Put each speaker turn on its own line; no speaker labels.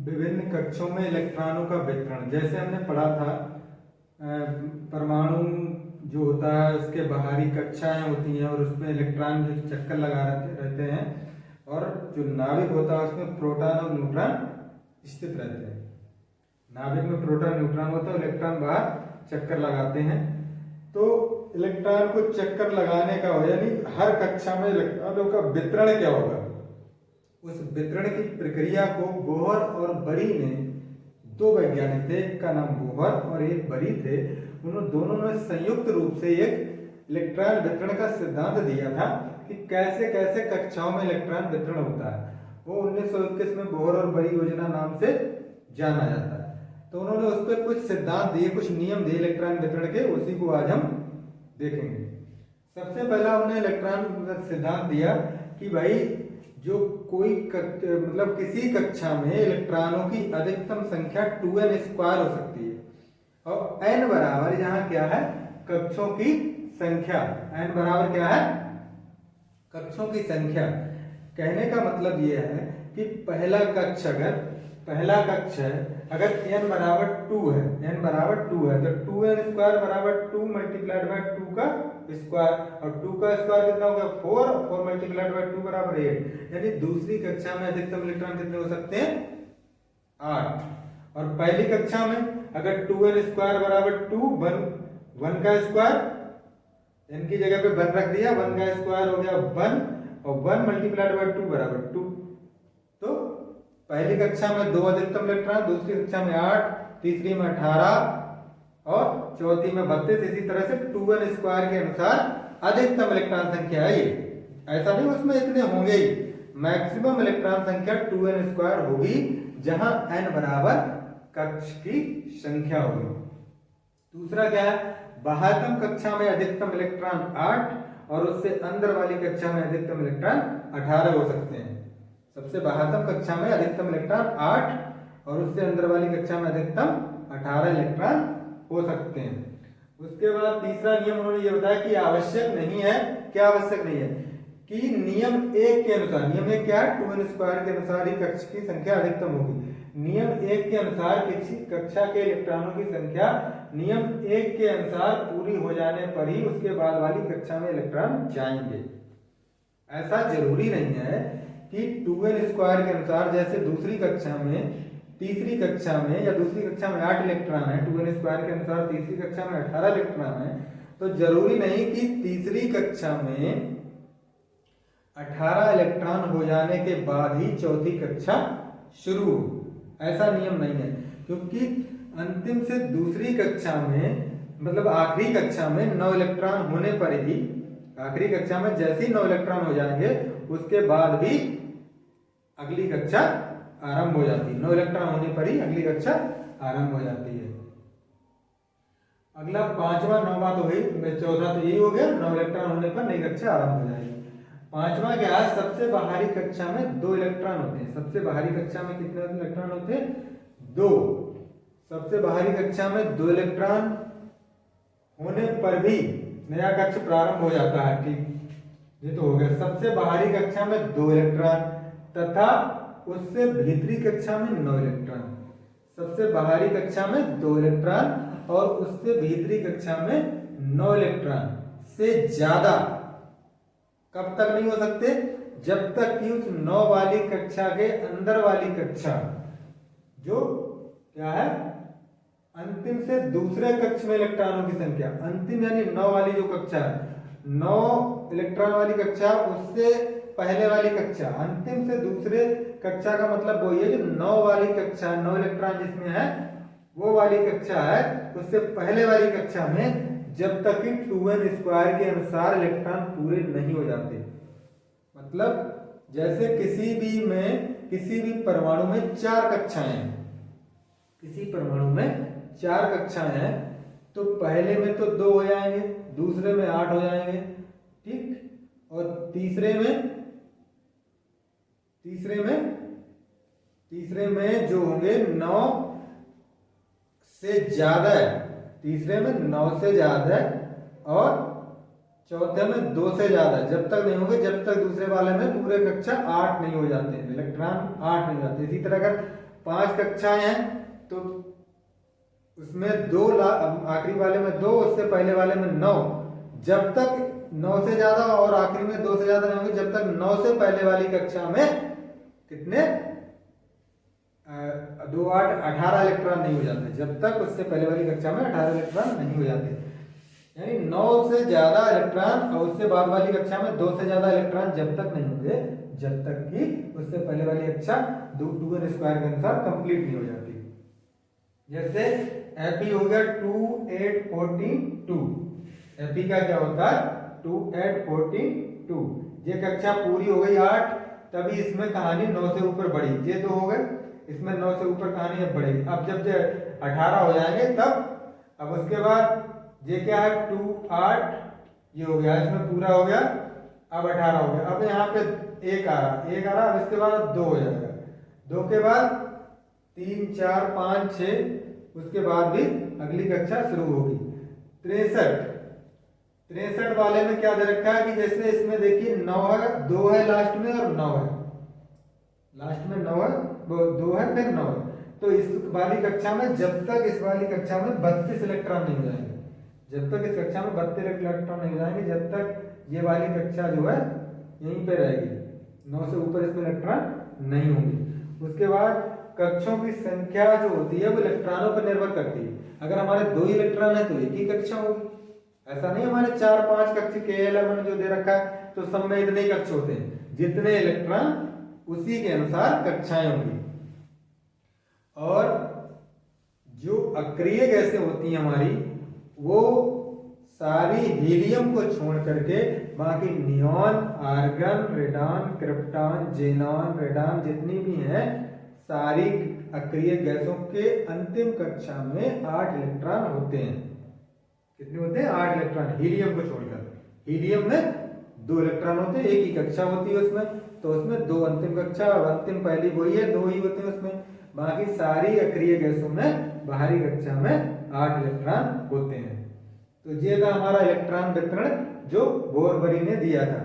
विभिन्न कक्षों में इलेक्ट्रॉनों का वितरण। जैसे हमने पढ़ा था परमाणु जो होता है उसके बाहरी कक्षाएं होती हैं और उसमें इलेक्ट्रॉन जो चक्कर लगा रहते हैं, और जो नाभिक होता है उसमें प्रोटॉन और न्यूट्रॉन स्थित रहते हैं। नाभिक में प्रोटॉन न्यूट्रॉन होता है, इलेक्ट्रॉन बाहर चक्कर लगाते हैं। तो इलेक्ट्रॉन को चक्कर लगाने का हो, यानी हर कक्षा में इलेक्ट्रॉनों का वितरण क्या होगा, उस वितरण की प्रक्रिया को बोहर और बरी ने, दो वैज्ञानिक थे, एक का नाम बोहर और एक बरी थे, उन्होंने दोनों ने संयुक्त रूप से एक इलेक्ट्रॉन वितरण का सिद्धांत दिया था कि कैसे कैसे कक्षाओं में इलेक्ट्रॉन वितरण होता है। वो 1921 में बोहर और बरी योजना नाम से जाना जाता है। तो उन्होंने उस पर कुछ सिद्धांत दिए, कुछ नियम दिए इलेक्ट्रॉन वितरण के, उसी को आज हम देखेंगे। सबसे पहला उन्होंने इलेक्ट्रॉन सिद्धांत दिया कि भाई जो कोई मतलब किसी कक्षा में इलेक्ट्रॉनों की अधिकतम संख्या 2n स्क्वायर हो सकती है, और n बराबर यहाँ क्या है, कक्षों की संख्या। n बराबर क्या है, कक्षों की संख्या। कहने का मतलब यह है कि पहला कक्ष है, अगर n बराबर 2 है, n बराबर 2 है, तो 2n स्क्वायर बराबर 2 मल्टीप्लाइड बाय 2 का स्क्वायर, और 2 का स्क्वायर कितना हो गया 4, और 4 मल्टीप्लाइड बाय 2 बराबर 8। यानी दूसरी कक्षा में अधिकतम इलेक्ट्रॉन कितने हो सकते हैं, 8। और पहली कक्षा में अगर 2n स्क्वायर बराबर 2, 1 का स्क्वायर, n की जगह पे 1 रख दिया, 1 का स्क्वायर हो गया 1, और 1 मल्टीप्लाइड बाय 2 बराबर 2। तो पहली कक्षा में 2 अधिकतम इलेक्ट्रॉन, दूसरी कक्षा में 8, तीसरी में 18 और चौथी में 32। इसी तरह से 2n स्क्वायर के अनुसार अधिकतम इलेक्ट्रॉन संख्या है ये। ऐसा नहीं उसमें इतने होंगे ही, मैक्सिमम इलेक्ट्रॉन संख्या 2n स्क्वायर होगी, जहां n बराबर कक्ष की संख्या होगी। दूसरा क्या है, बाह्यतम कक्षा में अधिकतम इलेक्ट्रॉन 8 और उससे अंदर वाली कक्षा में अधिकतम इलेक्ट्रॉन 18 हो सकते हैं। सबसे बाह्यतम कक्षा में अधिकतम इलेक्ट्रॉन 8 और उससे अंदर वाली कक्षा में अधिकतम 18 इलेक्ट्रॉन हो सकते हैं। उसके बाद तीसरा नियम उन्होंने ये बताया कि आवश्यक नहीं है, क्या आवश्यक नहीं है, कि नियम 1 के अनुसार, नियम 1 क्या है, 2n स्क्वायर के अनुसार ही कक्ष की संख्या अधिकतम होगी। नियम 1 के अनुसार किसी कक्षा के इलेक्ट्रॉनों की संख्या नियम 1 के अनुसार पूरी हो जाने पर ही उसके बाद वाली कक्षा में इलेक्ट्रॉन जाएंगे। ऐसा जरूरी नहीं है कि 2n स्क्वायर के अनुसार, जैसे दूसरी कक्षा में, तीसरी कक्षा में या दूसरी कक्षा में 8 इलेक्ट्रॉन है, 2n स्क्वायर के अनुसार तीसरी कक्षा में 18 इलेक्ट्रॉन है, तो जरूरी नहीं कि तीसरी कक्षा में 18 इलेक्ट्रॉन हो जाने के बाद ही चौथी कक्षा शुरू हो। ऐसा नियम नहीं है, क्योंकि अंतिम से दूसरी कक्षा में, मतलब आखिरी कक्षा में 9 इलेक्ट्रॉन होने पर ही, आखिरी कक्षा में जैसे ही 9 इलेक्ट्रॉन हो जाएंगे उसके बाद भी अगली कक्षा आरंभ हो जाती है। 9 इलेक्ट्रॉन होने पर ही अगली कक्षा आरंभ हो जाती है। अगला 5वां, 9वां तो हुई, चौथा तो यही हो गया, 9 इलेक्ट्रॉन होने पर नई कक्षा आरंभ हो जाएगी। 5वां क्या है, सबसे बाहरी कक्षा में 2 इलेक्ट्रॉन होते हैं। सबसे बाहरी कक्षा में कितने इलेक्ट्रॉन होते हैं, 2। सबसे बाहरी कक्षा में 2 इलेक्ट्रॉन होने पर भी नया कक्ष प्रारंभ हो जाता है। ठीक, ये तो हो गया। सबसे बाहरी कक्षा में 2 इलेक्ट्रॉन तथा उससे भीतरी कक्षा में 9 इलेक्ट्रॉन। सबसे बाहरी कक्षा में 2 इलेक्ट्रॉन और उससे भीतरी कक्षा में 9 इलेक्ट्रॉन से ज्यादा कब तक नहीं हो सकते, जब तक कि उस 9 वाली कक्षा के अंदर वाली कक्षा, जो क्या है, अंतिम से दूसरे कक्ष में इलेक्ट्रॉनों की संख्या, अंतिम यानी 9 वाली जो कक्षा है, 9 इलेक्ट्रॉन वाली कक्षा, उससे पहले वाली कक्षा, अंतिम से दूसरे कक्षा का मतलब वो ये, जो 9 वाली कक्षा, 9 इलेक्ट्रॉन जिसमें है वो वाली कक्षा है, उससे पहले वाली कक्षा में जब तक कि 2n स्क्वायर के अनुसार इलेक्ट्रॉन पूरे नहीं हो जाते। मतलब जैसे किसी भी परमाणु में 4 कक्षाएं हैं, किसी परमाणु में 4 कक्षाएं हैं, तो पहले में तो 2 हो जाएंगे, दूसरे में 8 हो जाएंगे, ठीक, और तीसरे में जो होंगे 9 से ज्यादा है, तीसरे में 9 से ज्यादा है, और चौथे में 2 से ज्यादा है, जब तक नहीं होंगे जब तक दूसरे वाले में पूरे कक्षा 8 नहीं हो जाते, इलेक्ट्रॉन 8 नहीं हो जाते। इसी तरह अगर 5 कक्षाएं हैं, तो उसमें आखिरी वाले में 2, उससे पहले वाले में 9। जब तक 9 से ज्यादा और आखिरी में 2 से ज्यादा नहीं होंगे, जब तक 9 से पहले वाली कक्षा में कितने 2 8 18 इलेक्ट्रॉन नहीं हो जाते, जब तक उससे पहले वाली कक्षा में 18 इलेक्ट्रॉन नहीं हो जाते। यानी 9 से ज्यादा इलेक्ट्रॉन और उससे बाद वाली कक्षा में 2 से ज्यादा इलेक्ट्रॉन जब तक नहीं होंगे, जब तक कि उससे पहले वाली कक्षा 2n स्क्वायर के अनुसार कंप्लीट नहीं हो जाती। जैसे Fe हो गया 2 8 14 2। Fe का क्या होता है 2 8 14 2। ये कक्षा पूरी हो गई 8, तभी इसमें कहानी 9 से ऊपर बढ़ी। ये 2 हो गए, इसमें 9 से ऊपर कहानी अब बढ़ेगी। अब जब 18 हो जाएंगे तब, अब उसके बाद ये क्या है 2 8, ये हो गया, इसमें पूरा हो गया, अब 18 हो गया। अब यहाँ पे 1 आ रहा, अब इसके बाद 2 हो जाएगा, 2 के बाद 3 4 5 6, उसके बाद भी अगली कक्षा शुरू होगी। 63 वाले में क्या दे रखा है कि जैसे इसमें देखिए 9 है, 2 है लास्ट में और 9 है, लास्ट में 9 है, 2 है फिर 9 है। तो इस वाली कक्षा में जब तक इस वाली कक्षा में 32 इलेक्ट्रॉन नहीं हो जाएंगे, जब तक इस कक्षा में 32 इलेक्ट्रॉन नहीं हो जाएंगे, जब तक ये वाली कक्षा जो है यहीं पे रहेगी, 9 से ऊपर इसमें इलेक्ट्रॉन नहीं होंगे। उसके बाद कक्षों की संख्या जो होती है वो इलेक्ट्रॉनों पर निर्भर करती है। अगर हमारे 2 इलेक्ट्रॉन है तो एक ही कक्षा होगी, ऐसा नहीं हमारे 4 5 कक्ष के एलिमेंट जो दे रखा है तो सब में इतने ही कक्ष होते हैं, जितने इलेक्ट्रॉन उसी के अनुसार कक्षाएं होंगी। और जो अक्रिय गैसें होती हैं हमारी, वो सारी हीलियम को छोड़ करके बाकी neon, argon, radon, krypton, xenon, radon जितनी भी हैं, सारी अक्रिय गैसों के अंतिम कक्षा में 8 इलेक्ट्रॉन होते हैं। कितने होते हैं 8 इलेक्ट्रॉन, हीलियम को छोड़कर। हीलियम में 2 इलेक्ट्रॉन होते हैं, एक ही कक्षा होती है उसमें, तो उसमें 2 अंतिम कक्षा, अंतिम पहली वही है, 2 ही होते हैं उसमें। बाकी सारी अक्रिय गैसों में बाहरी कक्षा में 8 इलेक्ट्रॉन होते हैं। तो ये था हमारा इलेक्ट्रॉन वितरण जो बोरबरी ने दिया था।